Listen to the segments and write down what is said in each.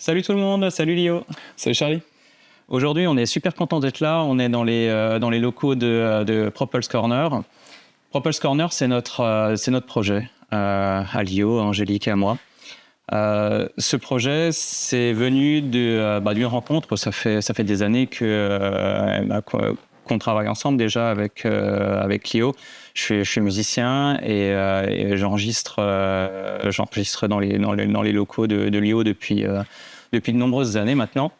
Salut tout le monde, salut Lio. Salut Charlie. Aujourd'hui, on est super content d'être là. On est dans les locaux de Propulse Corner. Propulse Corner, c'est notre projet à Lio, Angélique et à moi. Ce projet, c'est venu d'une rencontre. Ça fait des années qu'on travaille ensemble déjà avec Lio. Je suis musicien et j'enregistre dans les locaux de Lio depuis de nombreuses années maintenant.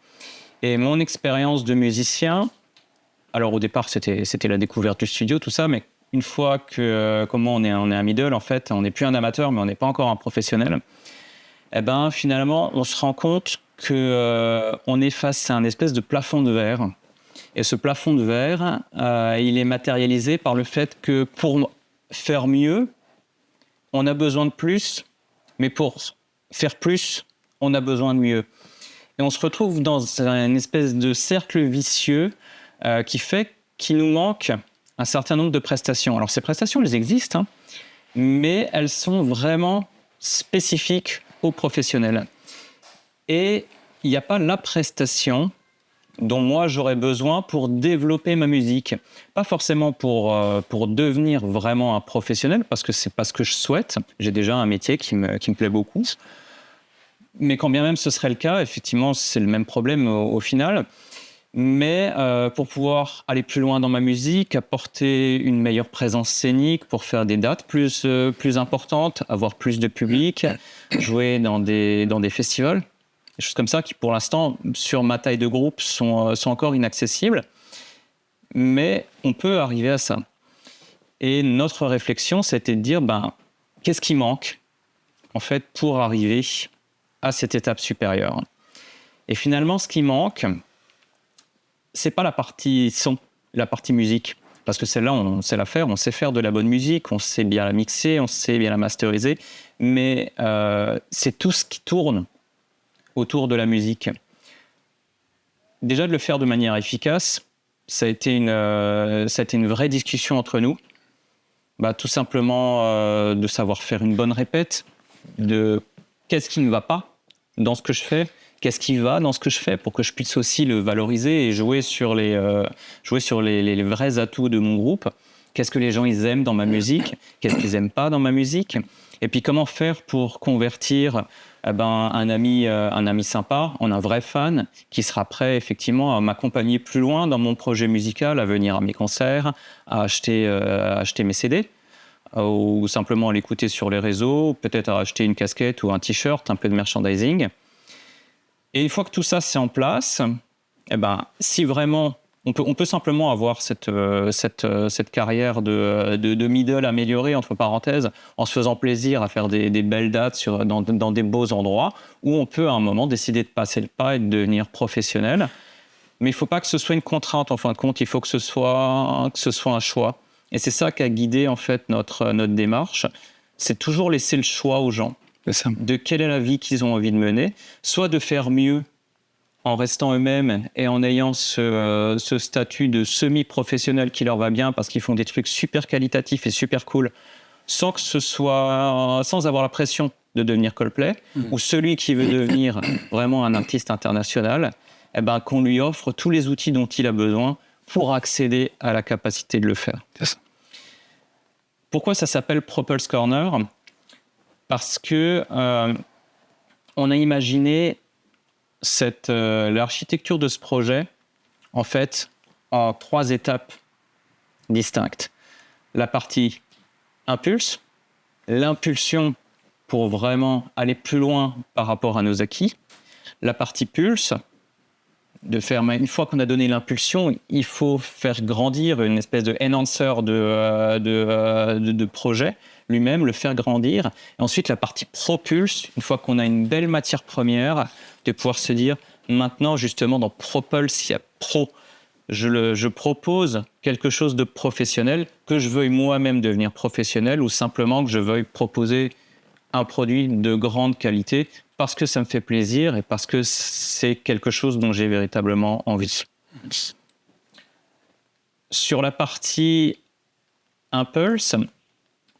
Et mon expérience de musicien, alors au départ c'était la découverte du studio, tout ça, mais une fois comment on est un middle, en fait, on n'est plus un amateur, mais on n'est pas encore un professionnel. Eh ben finalement, on se rend compte on est face à un espèce de plafond de verre. Et ce plafond de verre, il est matérialisé par le fait que pour faire mieux, on a besoin de plus, mais pour faire plus, on a besoin de mieux. Et on se retrouve dans une espèce de cercle vicieux qui fait qu'il nous manque un certain nombre de prestations. Alors ces prestations, elles existent, mais elles sont vraiment spécifiques aux professionnels. Et il n'y a pas la prestation dont moi j'aurais besoin pour développer ma musique. Pas forcément pour devenir vraiment un professionnel, parce que c'est pas ce que je souhaite. J'ai déjà un métier qui me plaît beaucoup. Mais quand bien même ce serait le cas, effectivement, c'est le même problème au final. Mais pour pouvoir aller plus loin dans ma musique, apporter une meilleure présence scénique, pour faire des dates plus importantes, avoir plus de public, jouer dans des festivals, des choses comme ça qui, pour l'instant, sur ma taille de groupe, sont encore inaccessibles. Mais on peut arriver à ça. Et notre réflexion, c'était de dire, qu'est-ce qui manque, en fait, pour arriver à cette étape supérieure. Et finalement, ce qui manque, c'est pas la partie son, la partie musique. Parce que celle-là, on sait la faire, on sait faire de la bonne musique, on sait bien la mixer, on sait bien la masteriser, mais c'est tout ce qui tourne autour de la musique. Déjà, de le faire de manière efficace, ça a été une vraie discussion entre nous. Tout simplement de savoir faire une bonne répète, de qu'est-ce qui ne va pas dans ce que je fais, qu'est-ce qui va dans ce que je fais pour que je puisse aussi le valoriser et jouer sur les vrais atouts de mon groupe. Qu'est-ce que les gens ils aiment dans ma musique, qu'est-ce qu'ils n'aiment pas dans ma musique, et puis comment faire pour convertir un ami sympa en un vrai fan qui sera prêt effectivement à m'accompagner plus loin dans mon projet musical, à venir à mes concerts, à acheter mes CD, ou simplement à l'écouter sur les réseaux, peut-être à acheter une casquette ou un t-shirt, un peu de merchandising. Et une fois que tout ça c'est en place, si vraiment on peut simplement avoir cette carrière de middle améliorée, entre parenthèses, en se faisant plaisir à faire des belles dates dans des beaux endroits, ou on peut à un moment décider de passer le pas et de devenir professionnel. Mais il ne faut pas que ce soit une contrainte en fin de compte, il faut que ce soit un choix. Et c'est ça qui a guidé en fait notre démarche, c'est toujours laisser le choix aux gens de quelle est la vie qu'ils ont envie de mener, soit de faire mieux en restant eux-mêmes et en ayant ce statut de semi-professionnel qui leur va bien parce qu'ils font des trucs super qualitatifs et super cool, sans avoir la pression de devenir Coldplay, ou celui qui veut devenir vraiment un artiste international, qu'on lui offre tous les outils dont il a besoin pour accéder à la capacité de le faire. C'est ça. Pourquoi ça s'appelle Propulse Corner ? Parce que on a imaginé l'architecture de ce projet, en fait, en 3 étapes distinctes. La partie impulse, l'impulsion pour vraiment aller plus loin par rapport à nos acquis. La partie pulse, une fois qu'on a donné l'impulsion, il faut faire grandir une espèce de enhancer de projet lui-même, le faire grandir. Et ensuite, la partie propulse, une fois qu'on a une belle matière première, de pouvoir se dire, maintenant, justement, dans Propulse, il y a pro. Je propose quelque chose de professionnel, que je veuille moi-même devenir professionnel ou simplement que je veuille proposer un produit de grande qualité parce que ça me fait plaisir et parce que c'est quelque chose dont j'ai véritablement envie. Sur la partie Impulse,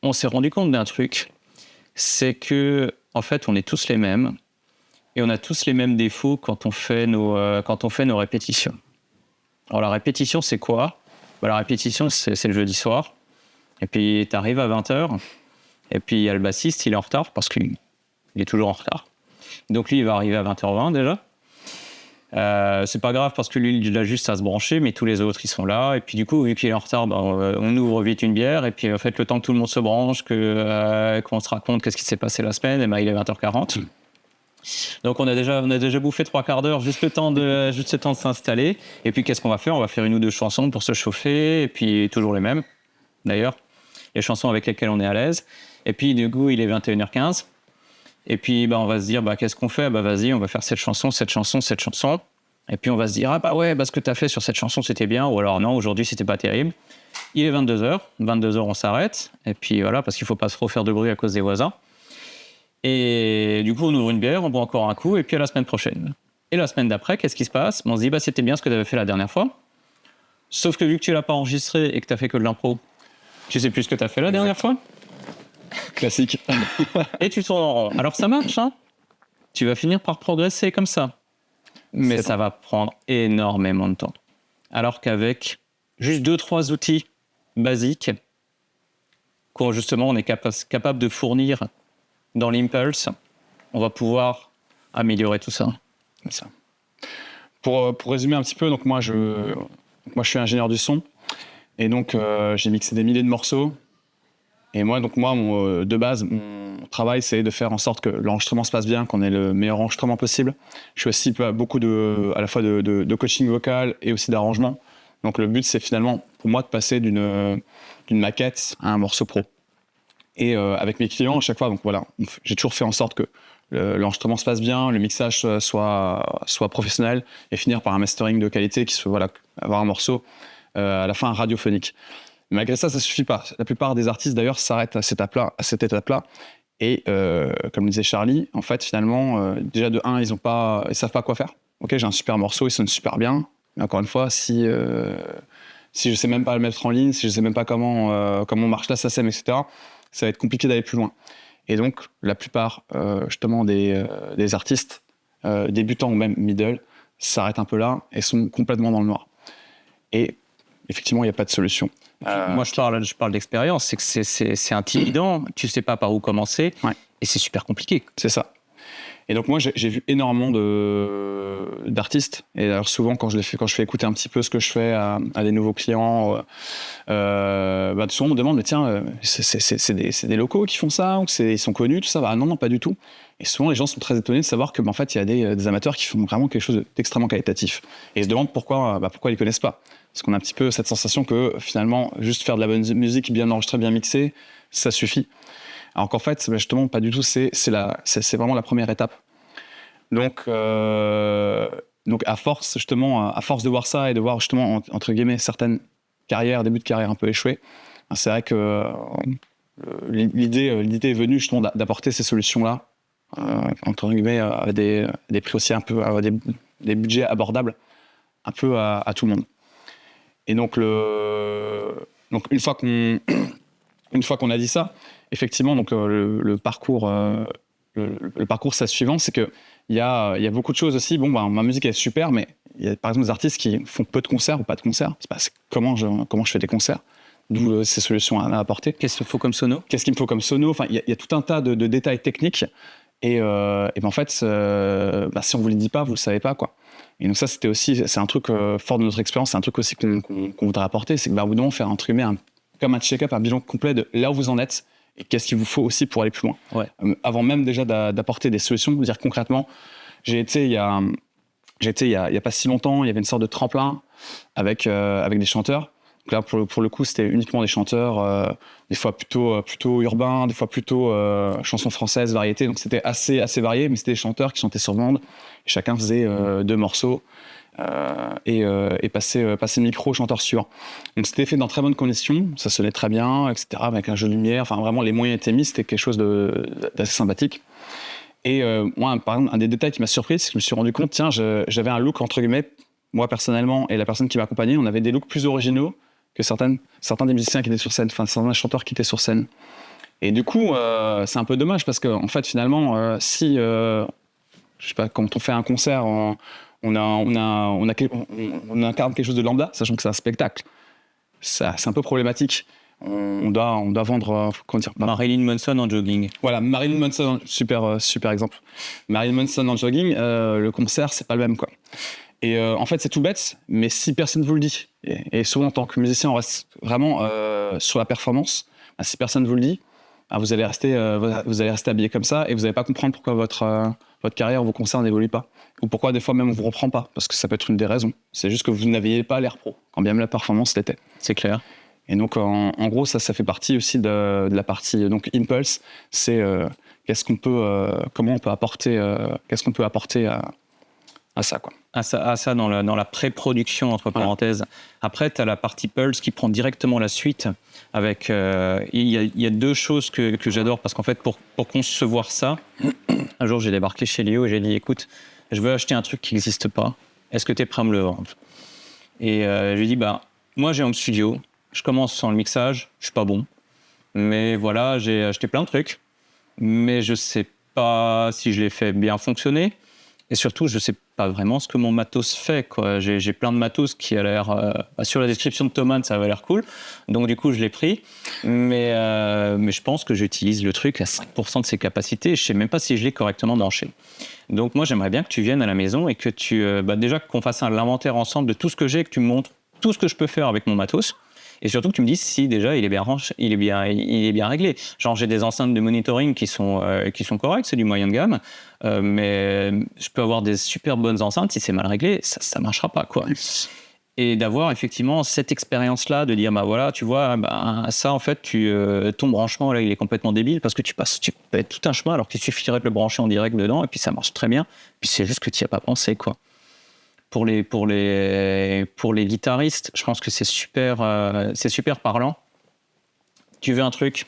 on s'est rendu compte d'un truc, c'est que en fait, on est tous les mêmes. et on a tous les mêmes défauts quand on fait nos répétitions. Alors la répétition, c'est quoi ? La répétition, c'est le jeudi soir. Et puis tu arrives à 20h. Et puis il y a le bassiste, il est en retard parce qu'il est toujours en retard. Donc lui, il va arriver à 20h20 déjà. C'est pas grave parce que lui, il a juste à se brancher, mais tous les autres, ils sont là. Et puis du coup, vu qu'il est en retard, on ouvre vite une bière. Et puis en fait, le temps que tout le monde se branche, qu'on se raconte qu'est-ce qui s'est passé la semaine, il est 20h40. Donc on a déjà bouffé 3 quarts d'heure, juste le temps de s'installer. Et puis qu'est-ce qu'on va faire ? On va faire une ou deux chansons pour se chauffer, et puis toujours les mêmes, d'ailleurs. Les chansons avec lesquelles on est à l'aise. Et puis du coup, il est 21h15. Et puis on va se dire, qu'est-ce qu'on fait ? Vas-y, on va faire cette chanson. Et puis on va se dire, ce que tu as fait sur cette chanson, c'était bien. Ou alors non, aujourd'hui, c'était pas terrible. Il est 22h. 22h, on s'arrête. Et puis voilà, parce qu'il faut pas trop faire de bruit à cause des voisins. Et du coup, on ouvre une bière, on boit encore un coup, et puis à la semaine prochaine. Et la semaine d'après, qu'est-ce qui se passe ? On se dit, c'était bien ce que tu avais fait la dernière fois. Sauf que vu que tu l'as pas enregistré et que tu as fait que de l'impro, tu sais plus ce que tu as fait la dernière fois. Classique. Et tu tournes en rond. Alors ça marche, hein ? Tu vas finir par progresser comme ça. Mais ça va prendre énormément de temps. Alors qu'avec juste 2-3 outils basiques, qu'on justement on est capable de fournir dans l'Impulse, on va pouvoir améliorer tout ça. C'est ça. Pour résumer un petit peu, donc moi je suis ingénieur du son et donc j'ai mixé des milliers de morceaux. Et moi, de base, mon travail, c'est de faire en sorte que l'enregistrement se passe bien, qu'on ait le meilleur enregistrement possible. Je fais aussi beaucoup à la fois de coaching vocal et aussi d'arrangement. Donc le but, c'est finalement pour moi de passer d'une maquette à un morceau pro. Et avec mes clients, à chaque fois, donc voilà, j'ai toujours fait en sorte que l'enregistrement se passe bien, le mixage soit professionnel et finir par un mastering de qualité qui soit, avoir un morceau à la fin radiophonique. Malgré ça, ça suffit pas. La plupart des artistes, d'ailleurs, s'arrêtent à cette étape-là. Et comme le disait Charlie, en fait, finalement, déjà de 1, ils savent pas quoi faire. Ok, j'ai un super morceau, il sonne super bien. Mais encore une fois, si je sais même pas le mettre en ligne, si je sais même pas comment marche la SACEM, etc., ça va être compliqué d'aller plus loin. Et donc, la plupart, justement, des artistes débutants ou même middle s'arrêtent un peu là et sont complètement dans le noir. Et effectivement, il n'y a pas de solution. Moi, je parle d'expérience. C'est que c'est intimidant. Tu sais pas par où commencer. Ouais. Et c'est super compliqué. C'est ça. Et donc moi, j'ai vu énormément d'artistes. Et alors souvent, quand je fais écouter un petit peu ce que je fais à des nouveaux clients, souvent on me demande, mais tiens, c'est des locaux qui font ça ou ils sont connus, tout ça. Non, pas du tout. Et souvent, les gens sont très étonnés de savoir que, en fait, il y a des amateurs qui font vraiment quelque chose d'extrêmement qualitatif. Et ils se demandent pourquoi ils connaissent pas. Parce qu'on a un petit peu cette sensation que finalement, juste faire de la bonne musique, bien enregistrée, bien mixée, ça suffit. Alors qu'en fait, justement, pas du tout. C'est vraiment la première étape. Donc à force de voir ça et de voir justement entre guillemets certaines débuts de carrière un peu échoués, c'est vrai que l'idée est venue justement d'apporter ces solutions-là entre guillemets à des prix aussi un peu, à des budgets abordables, un peu à tout le monde. Et donc une fois qu'on a dit ça, effectivement, donc le parcours c'est suivant, c'est que il y a beaucoup de choses aussi. Ma musique est super, mais il y a par exemple des artistes qui font peu de concerts ou pas de concerts. C'est comment je fais des concerts, d'où ces solutions à apporter. Qu'est-ce qu'il faut comme sono ? Qu'est-ce qu'il me faut comme sono ? Enfin, il y a tout un tas de détails techniques. Et en fait, si on vous les dit pas, vous le savez pas, quoi. Et donc ça, c'est un truc fort de notre expérience, c'est un truc aussi qu'on voudrait apporter, c'est que au bout d'un moment, faire comme un check-up, un bilan complet de là où vous en êtes et qu'est-ce qu'il vous faut aussi pour aller plus loin. Ouais. Avant même déjà d'apporter des solutions, vous dire concrètement, j'ai été il y a pas si longtemps, il y avait une sorte de tremplin avec des chanteurs. Donc là, pour le coup, c'était uniquement des chanteurs, des fois plutôt urbains, des fois plutôt chansons françaises, variétés. Donc c'était assez varié, mais c'était des chanteurs qui chantaient sur bande. Chacun faisait 2 morceaux et passait le micro au chanteur suivant. Donc c'était fait dans très bonnes conditions, ça sonnait très bien, etc. Avec un jeu de lumière, enfin vraiment les moyens étaient mis, c'était quelque chose d'assez sympathique. Et moi, par exemple, un des détails qui m'a surpris, c'est que je me suis rendu compte, j'avais un look entre guillemets, moi personnellement et la personne qui m'accompagnait, on avait des looks plus originaux que certains des musiciens qui étaient sur scène, enfin certains chanteurs qui étaient sur scène. Et du coup, c'est un peu dommage parce que en fait, finalement, si je sais pas, quand on fait un concert, on incarne quelque chose de lambda, sachant que c'est un spectacle. C'est un peu problématique. On doit vendre, comment dire, Marilyn Manson en jogging. Voilà, Marilyn Manson, super exemple. Marilyn Manson en jogging, le concert, c'est pas le même, quoi. Et en fait, c'est tout bête, mais si personne vous le dit, et souvent en tant que musicien, on reste vraiment sur la performance, bah, si personne vous le dit, bah, vous allez rester habillé comme ça, et vous n'allez pas comprendre pourquoi votre carrière, vos concerts n'évoluent pas. Ou pourquoi des fois même on vous reprend pas, parce que ça peut être une des raisons. C'est juste que vous n'aviez pas l'air pro, quand bien même la performance l'était. C'est clair. Et donc en gros ça fait partie aussi de la partie donc Impulse, c'est comment on peut apporter à ça, quoi. À ça dans la pré-production, entre parenthèses. Après, tu as la partie Pulse qui prend directement la suite. Avec, il y a deux choses que j'adore, parce qu'en fait, pour concevoir ça, un jour, j'ai débarqué chez Léo et j'ai dit, écoute, je veux acheter un truc qui n'existe pas. Est-ce que tu es prêt à me le vendre? Et je lui ai dit, moi, j'ai un studio. Je commence sans le mixage. Je suis pas bon. Mais voilà, j'ai acheté plein de trucs. Mais je sais pas si je les fais bien fonctionner. Et surtout, je sais pas vraiment ce que mon matos fait, quoi. J'ai plein de matos qui a l'air... sur la description de Thomann, ça avait l'air cool. Donc, du coup, je l'ai pris. Mais je pense que j'utilise le truc à 5% de ses capacités. Je sais même pas si je l'ai correctement branché. Donc, moi, j'aimerais bien que tu viennes à la maison et que déjà qu'on fasse l'inventaire ensemble de tout ce que j'ai, que tu me montres tout ce que je peux faire avec mon matos. Et surtout que tu me dises si déjà il est bien réglé. Genre j'ai des enceintes de monitoring qui sont correctes, c'est du moyen de gamme, mais je peux avoir des super bonnes enceintes, si c'est mal réglé, ça marchera pas, quoi. Et d'avoir effectivement cette expérience-là, de dire voilà, tu vois, ça en fait, ton branchement là, il est complètement débile parce que tu fais tout un chemin alors qu'il suffirait de le brancher en direct dedans et puis ça marche très bien. Puis c'est juste que tu n'y as pas pensé, quoi. Pour les guitaristes, je pense que c'est super parlant. Tu veux un truc,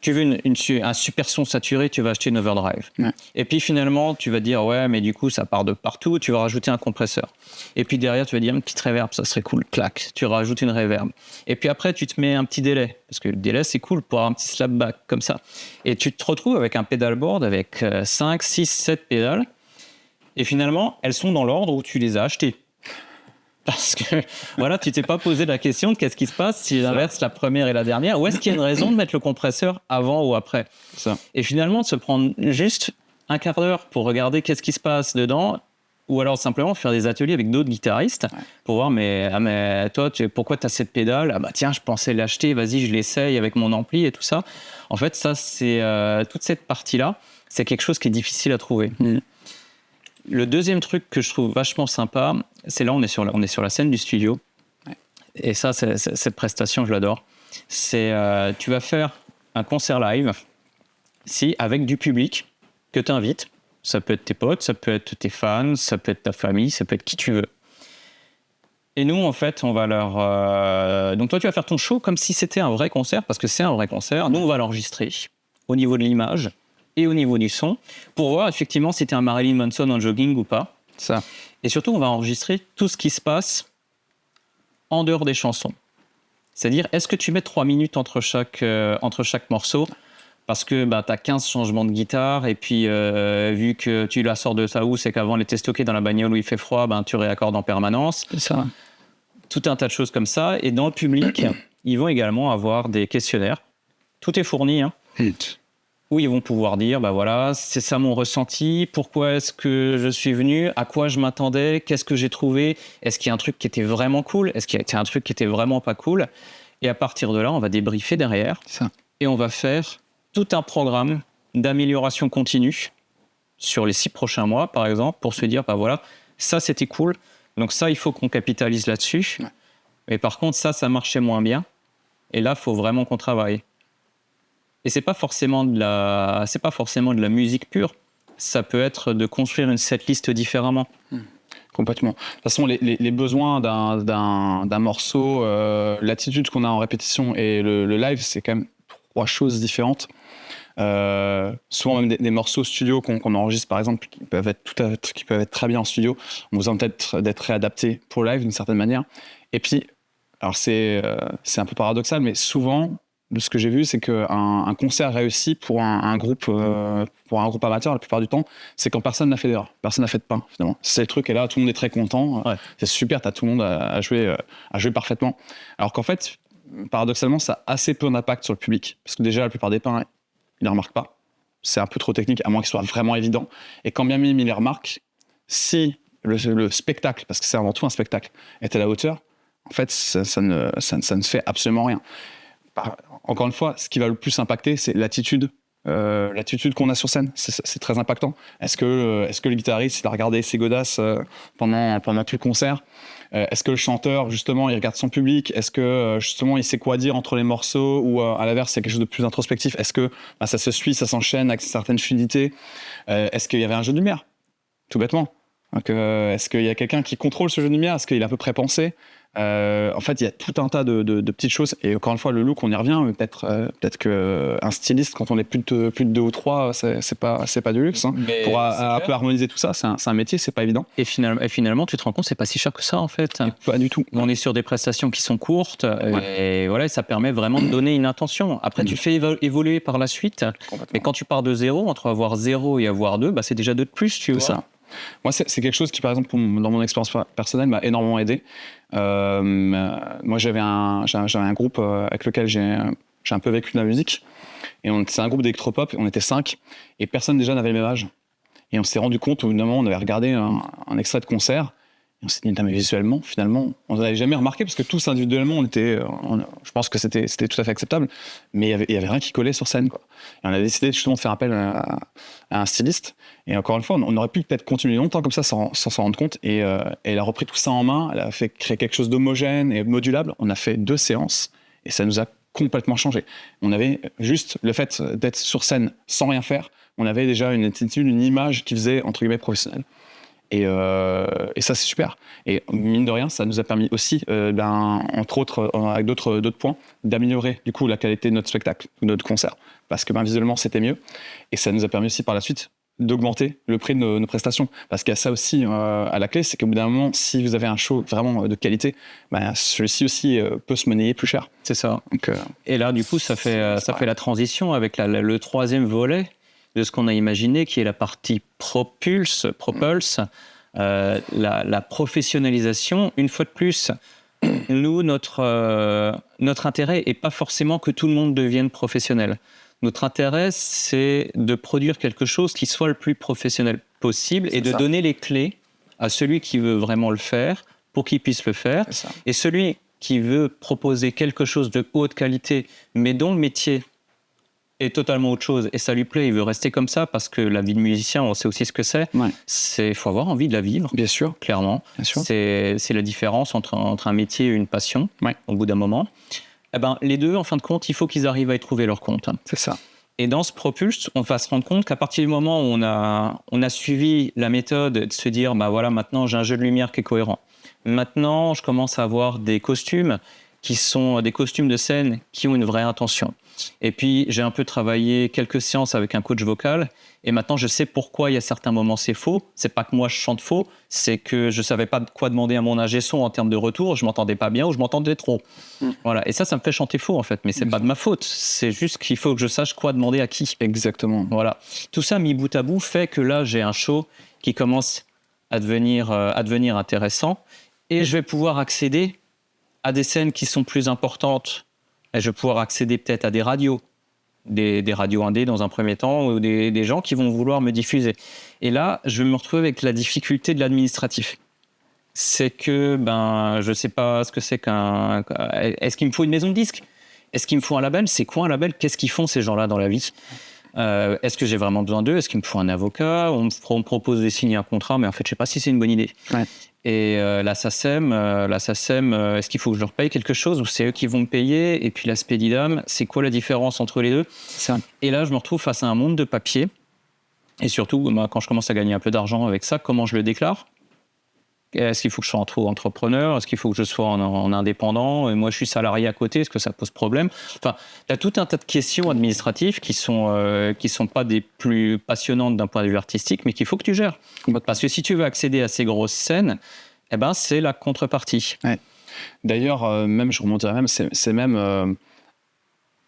tu veux un super son saturé, tu vas acheter une overdrive. Ouais. Et puis finalement, tu vas dire ouais, mais du coup ça part de partout. Tu vas rajouter un compresseur. Et puis derrière, tu vas dire une petite reverb, ça serait cool. Clac, tu rajoutes une reverb. Et puis après, tu te mets un petit délai parce que le délai c'est cool pour avoir un petit slapback comme ça. Et tu te retrouves avec un pedalboard avec 5, 6, 7 pédales. Et finalement, elles sont dans l'ordre où tu les as achetées. Parce que, voilà, tu t'es pas posé la question de qu'est-ce qui se passe si j'inverse la première et la dernière. Ou est-ce qu'il y a une raison de mettre le compresseur avant ou après? Ça. Et finalement, de se prendre juste un quart d'heure pour regarder qu'est-ce qui se passe dedans, ou alors simplement faire des ateliers avec d'autres guitaristes pour voir, mais toi, pourquoi tu as cette pédale? Ah bah tiens, je pensais l'acheter, vas-y, je l'essaye avec mon ampli et tout ça. En fait, ça, c'est toute cette partie-là, c'est quelque chose qui est difficile à trouver. Le deuxième truc que je trouve vachement sympa, c'est là, on est sur la scène du studio. Ouais. Et ça, cette prestation, je l'adore. C'est, tu vas faire un concert live, avec du public que tu invites. Ça peut être tes potes, ça peut être tes fans, ça peut être ta famille, ça peut être qui tu veux. Et nous, en fait, on va leur... Donc toi, tu vas faire ton show comme si c'était un vrai concert, parce que c'est un vrai concert. Nous, on va l'enregistrer au niveau de l'image et au niveau du son, pour voir effectivement si c'était un Marilyn Manson en jogging ou pas. Ça. Et surtout, on va enregistrer tout ce qui se passe en dehors des chansons. C'est-à-dire, est-ce que tu mets 3 minutes entre chaque morceau? Parce que tu as 15 changements de guitare, et puis vu que tu la sors de sa housse, c'est qu'avant, elle était stockée dans la bagnole où il fait froid, tu réaccordes en permanence. C'est ça. Tout un tas de choses comme ça. Et dans le public, ils vont également avoir des questionnaires. Tout est fourni, hein. Où ils vont pouvoir dire, voilà, c'est ça mon ressenti, pourquoi est-ce que je suis venu, à quoi je m'attendais, qu'est-ce que j'ai trouvé, est-ce qu'il y a un truc qui était vraiment cool, est-ce qu'il y a un truc qui était vraiment pas cool, et à partir de là, on va débriefer derrière, ça. Et on va faire tout un programme d'amélioration continue sur les 6 prochains mois, par exemple, pour se dire, voilà, ça c'était cool, donc ça, il faut qu'on capitalise là-dessus, mais par contre, ça marchait moins bien, et là, il faut vraiment qu'on travaille. Et c'est pas forcément de la musique pure. Ça peut être de construire une setlist différemment. Complètement. De toute façon, les besoins d'un morceau, l'attitude qu'on a en répétition et le live, c'est quand même 3 choses différentes. Souvent même des morceaux studio qu'on enregistre, par exemple, qui peuvent être très bien en studio, ont besoin peut-être d'être réadaptés pour live d'une certaine manière. Et puis, alors c'est un peu paradoxal, mais souvent, de ce que j'ai vu, c'est qu'un concert réussi pour un groupe amateur, la plupart du temps, c'est quand personne n'a fait d'erreur, personne n'a fait de pain, finalement. C'est le truc, et là, tout le monde est très content. Ouais. C'est super, t'as tout le monde à jouer parfaitement. Alors qu'en fait, paradoxalement, ça a assez peu d'impact sur le public. Parce que déjà, la plupart des pains, ils ne les remarquent pas. C'est un peu trop technique, à moins qu'il soit vraiment évident. Et quand bien même ils les remarquent, si le spectacle, parce que c'est avant tout un spectacle, est à la hauteur, en fait, ça ne fait absolument rien. Encore une fois, ce qui va le plus impacter, c'est l'attitude qu'on a sur scène. C'est très impactant. Est-ce que le guitariste, il a regardé ses godasses pendant tout le concert? Est-ce que le chanteur, justement, il regarde son public? Est-ce que, justement, il sait quoi dire entre les morceaux? Ou à l'inverse, il y a quelque chose de plus introspectif? Est-ce que ça se suit, ça s'enchaîne avec une certaine fluidité? Est-ce qu'il y avait un jeu de lumière? Tout bêtement. Donc, est-ce qu'il y a quelqu'un qui contrôle ce jeu de lumière? Est-ce qu'il est à peu près pensé? En fait, il y a tout un tas de petites choses. Et encore une fois, le look, on y revient. Peut-être qu'un styliste, quand on est plus de 2 ou 3, c'est pas du luxe. Hein. Pour un peu harmoniser tout ça, c'est un métier, c'est pas évident. Et finalement, tu te rends compte, c'est pas si cher que ça, en fait. Et pas du tout. On est sur des prestations qui sont courtes. Et voilà, ça permet vraiment de donner une intention. Après, tu fais évoluer par la suite. Mais quand tu pars de 0, entre avoir 0 et avoir 2, c'est déjà 2 de plus, tu vois. C'est ça. Moi, c'est quelque chose qui, par exemple, dans mon expérience personnelle, m'a énormément aidé. Moi, j'avais un groupe avec lequel j'ai un peu vécu de la musique. Et c'est un groupe d'électropop, on était 5, et personne déjà n'avait le même âge. Et on s'est rendu compte, au bout d'un moment, on avait regardé un extrait de concert, et on s'est dit, mais visuellement, finalement, on ne l'avait jamais remarqué, parce que tous individuellement, je pense que c'était tout à fait acceptable, mais il y avait rien qui collait sur scène, quoi. Et on a décidé justement de faire appel à un styliste. Et encore une fois, on aurait pu peut-être continuer longtemps comme ça sans s'en rendre compte. Et elle a repris tout ça en main, elle a fait créer quelque chose d'homogène et modulable. On a fait 2 séances, et ça nous a complètement changé. On avait juste le fait d'être sur scène sans rien faire, on avait déjà une attitude, une image qui faisait, entre guillemets, professionnelle. Et ça, c'est super. Et mine de rien, ça nous a permis aussi, entre autres, avec d'autres points, d'améliorer du coup la qualité de notre spectacle, de notre concert. Parce que visuellement, c'était mieux. Et ça nous a permis aussi par la suite d'augmenter le prix de nos prestations. Parce qu'il y a ça aussi à la clé, c'est qu'au bout d'un moment, si vous avez un show vraiment de qualité, celui-ci aussi peut se monnayer plus cher. C'est ça. Donc, et là, du coup, ça fait la transition avec le troisième volet de ce qu'on a imaginé, qui est la partie propulse, la professionnalisation. Une fois de plus, nous, notre intérêt n'est pas forcément que tout le monde devienne professionnel. Notre intérêt, c'est de produire quelque chose qui soit le plus professionnel possible et de donner les clés à celui qui veut vraiment le faire pour qu'il puisse le faire. Et celui qui veut proposer quelque chose de haute qualité, mais dont le métier est totalement autre chose et ça lui plaît, il veut rester comme ça parce que la vie de musicien, on sait aussi ce que c'est. Il faut avoir envie de la vivre. Bien sûr. Clairement. Bien sûr. C'est la différence entre un métier et une passion, au bout d'un moment. Les deux, en fin de compte, il faut qu'ils arrivent à y trouver leur compte. C'est ça. Et dans ce Propulse, on va se rendre compte qu'à partir du moment où on a suivi la méthode de se dire, voilà, maintenant j'ai un jeu de lumière qui est cohérent. Maintenant, je commence à avoir des costumes qui sont des costumes de scène qui ont une vraie intention. Et puis, j'ai un peu travaillé quelques séances avec un coach vocal. Et maintenant, je sais pourquoi il y a certains moments c'est faux. C'est pas que moi je chante faux, c'est que je savais pas quoi demander à mon ingé son en termes de retour. Je m'entendais pas bien ou je m'entendais trop. Voilà. Et ça me fait chanter faux en fait. Mais c'est pas de ma faute. C'est juste qu'il faut que je sache quoi demander à qui. Exactement. Voilà. Tout ça mis bout à bout fait que là, j'ai un show qui commence à devenir intéressant. Et je vais pouvoir accéder à des scènes qui sont plus importantes. Et je vais pouvoir accéder peut-être à des radios. Des radios indés dans un premier temps, ou des gens qui vont vouloir me diffuser. Et là, je vais me retrouver avec la difficulté de l'administratif. C'est que, je ne sais pas ce que c'est qu'un... Est-ce qu'il me faut une maison de disques? Est-ce qu'il me faut un label? C'est quoi un label? Qu'est-ce qu'ils font ces gens-là dans la vie? Est-ce que j'ai vraiment besoin d'eux? Est-ce qu'il me faut un avocat? On me propose de signer un contrat, mais en fait, je ne sais pas si c'est une bonne idée. Et la SACEM, est-ce qu'il faut que je leur paye quelque chose ou c'est eux qui vont me payer? Et puis la Spedidam, c'est quoi la différence entre les deux? Et là, je me retrouve face à un monde de papier. Et surtout, quand je commence à gagner un peu d'argent avec ça, comment je le déclare? Est-ce qu'il faut que je sois entrepreneur? Est-ce qu'il faut que je sois en indépendant? Et moi, je suis salarié à côté. Est-ce que ça pose problème? Enfin, il y a tout un tas de questions administratives qui sont pas des plus passionnantes d'un point de vue artistique, mais qu'il faut que tu gères. Parce que si tu veux accéder à ces grosses scènes, c'est la contrepartie. D'ailleurs, même je remonterais même, c'est même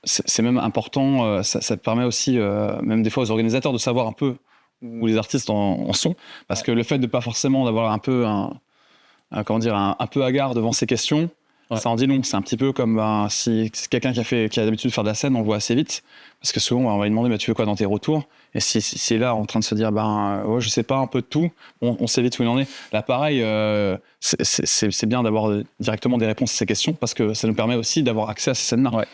c'est même important, ça te permet aussi, même des fois aux organisateurs, de savoir un peu où les artistes en sont, parce que le fait de pas forcément d'avoir un peu un peu hagard devant ces questions, ça en dit long. C'est un petit peu comme si c'est quelqu'un qui a l'habitude de faire de la scène, on le voit assez vite, parce que souvent on va lui demander tu veux quoi dans tes retours, et si est là en train de se dire ouais, je sais pas un peu de tout, on sait vite où il en est. Là pareil, c'est bien d'avoir directement des réponses à ces questions, parce que ça nous permet aussi d'avoir accès à ces scènes-là. Ouais.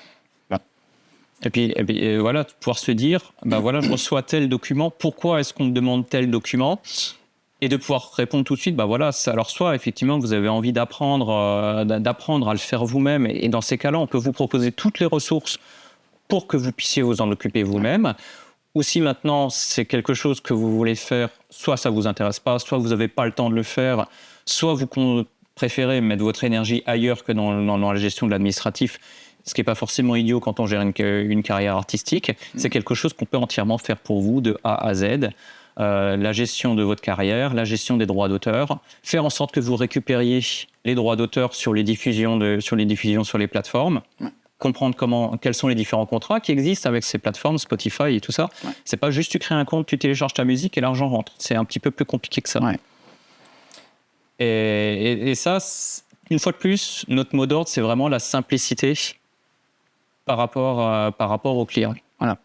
Et puis voilà, pouvoir se dire, voilà, je reçois tel document, pourquoi est-ce qu'on me demande tel document? Et de pouvoir répondre tout de suite, voilà, alors soit effectivement vous avez envie d'apprendre à le faire vous-même, et dans ces cas-là, on peut vous proposer toutes les ressources pour que vous puissiez vous en occuper vous-même. Ou si maintenant c'est quelque chose que vous voulez faire, soit ça vous intéresse pas, soit vous n'avez pas le temps de le faire, soit vous préférez mettre votre énergie ailleurs que dans la gestion de l'administratif, ce qui n'est pas forcément idiot quand on gère une carrière artistique. C'est quelque chose qu'on peut entièrement faire pour vous de A à Z. La gestion de votre carrière, la gestion des droits d'auteur, faire en sorte que vous récupériez les droits d'auteur sur les diffusions sur les plateformes, comprendre quels sont les différents contrats qui existent avec ces plateformes, Spotify et tout ça. C'est pas juste tu crées un compte, tu télécharges ta musique et l'argent rentre. C'est un petit peu plus compliqué que ça. Et ça, une fois de plus, notre mot d'ordre, c'est vraiment la simplicité par rapport au client. Voilà.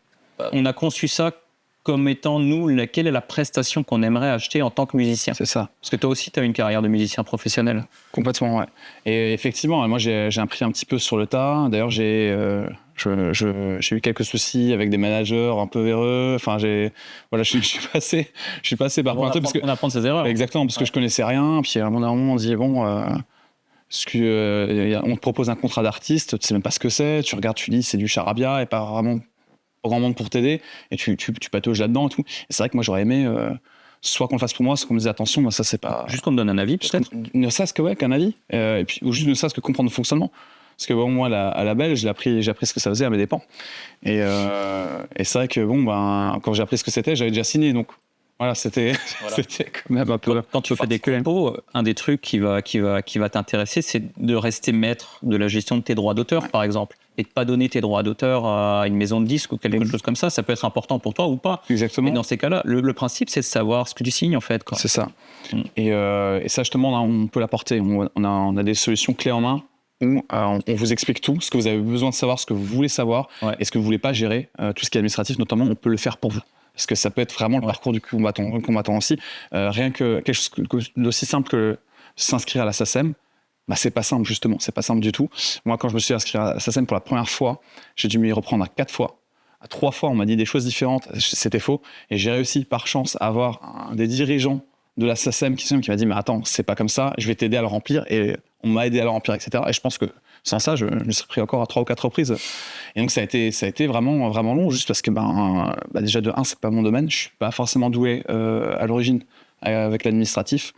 On a conçu ça comme étant, nous, quelle est la prestation qu'on aimerait acheter en tant que musicien. C'est ça. Parce que toi aussi, tu as une carrière de musicien professionnel. Complètement, ouais. Et effectivement, moi, j'ai appris un petit peu sur le tas. D'ailleurs, j'ai eu quelques soucis avec des managers un peu véreux. Enfin, je suis passé par plein de trucs. On apprend de ses erreurs. Exactement, parce que je connaissais rien. Puis à un moment, on dit, on te propose un contrat d'artiste, tu sais même pas ce que c'est. Tu regardes, tu dis, c'est du charabia et pas vraiment grand monde pour t'aider, et tu patauges là-dedans et tout. Et c'est vrai que moi j'aurais aimé soit qu'on le fasse pour moi, soit qu'on me dise attention, moi ça c'est pas. Juste qu'on me donne un avis peut-être. Ne serait-ce qu'un avis, et puis ou juste ne serait-ce que comprendre le fonctionnement. Parce que moi à la belle j'ai appris ce que ça faisait à mes dépens. Et c'est vrai que quand j'ai appris ce que c'était, j'avais déjà signé, donc voilà, c'était quand même un peu. Quand tu fais des compos, un des trucs qui va t'intéresser, c'est de rester maître de la gestion de tes droits d'auteur, par exemple, et de pas donner tes droits d'auteur à une maison de disques ou quelque chose comme ça. Ça peut être important pour toi ou pas. Exactement. Mais dans ces cas-là, le principe, c'est de savoir ce que tu signes, en fait, quoi. C'est ça. Et ça, justement, là, on peut l'apporter. On a des solutions clés en main où on vous explique tout, ce que vous avez besoin de savoir, ce que vous voulez savoir, et ce que vous voulez pas gérer, tout ce qui est administratif, notamment, on peut le faire pour vous. Parce que ça peut être vraiment le parcours du combattant aussi. Rien que quelque chose d'aussi simple que s'inscrire à la SACEM, c'est pas simple, justement. C'est pas simple du tout. Moi, quand je me suis inscrit à la SACEM pour la première fois, j'ai dû m'y reprendre à 4 fois. À 3 fois, on m'a dit des choses différentes. C'était faux. Et j'ai réussi, par chance, à avoir des dirigeants de la SACEM qui m'a dit « Mais attends, c'est pas comme ça, je vais t'aider à le remplir. » Et on m'a aidé à le remplir, etc. Et je pense que sans ça, je me serais pris encore à 3 ou 4 reprises. Et donc, ça a été vraiment, vraiment long, juste parce que, déjà, de 1, c'est pas mon domaine. Je suis pas forcément doué à l'origine avec l'administratif.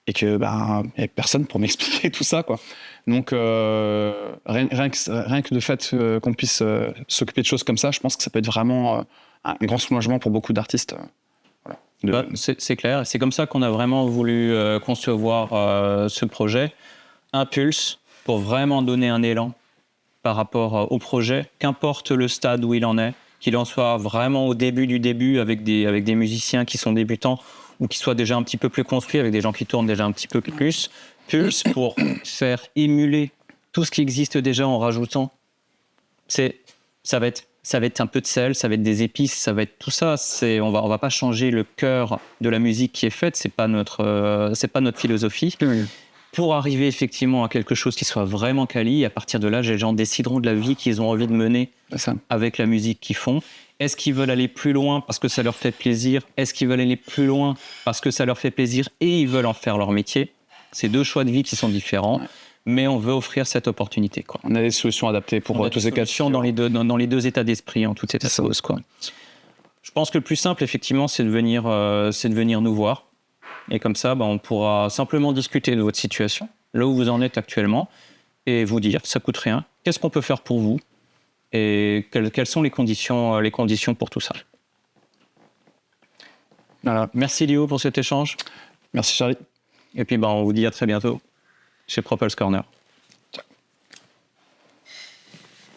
Et que y a personne pour m'expliquer tout ça, quoi. Donc rien que le fait qu'on puisse s'occuper de choses comme ça, je pense que ça peut être vraiment un grand soulagement pour beaucoup d'artistes. Voilà. C'est clair, c'est comme ça qu'on a vraiment voulu concevoir ce projet. Impulse, pour vraiment donner un élan par rapport au projet, qu'importe le stade où il en est, qu'il en soit vraiment au début du début avec des musiciens qui sont débutants, ou qui soit déjà un petit peu plus construit avec des gens qui tournent déjà un petit peu plus. Pulse pour faire émuler tout ce qui existe déjà en rajoutant. Ça va être un peu de sel, ça va être des épices, ça va être tout ça. On va pas changer le cœur de la musique qui est faite, c'est pas notre philosophie. Oui. Pour arriver effectivement à quelque chose qui soit vraiment quali, à partir de là, les gens décideront de la vie qu'ils ont envie de mener avec la musique qu'ils font. Est-ce qu'ils veulent aller plus loin parce que ça leur fait plaisir? Est-ce qu'ils veulent aller plus loin parce que ça leur fait plaisir et ils veulent en faire leur métier? C'est 2 choix de vie qui sont différents, mais on veut offrir cette opportunité, quoi. On a des solutions adaptées pour tous ces cas dans les deux états d'esprit, en tout état de cause, quoi. Je pense que le plus simple, effectivement, c'est de venir nous voir. Et comme ça, on pourra simplement discuter de votre situation, là où vous en êtes actuellement, et vous dire, ça coûte rien, qu'est-ce qu'on peut faire pour vous? Et quelles sont les conditions pour tout ça. Voilà. Merci Léo pour cet échange. Merci Charlie. Et puis on vous dit à très bientôt chez Propulse Corner.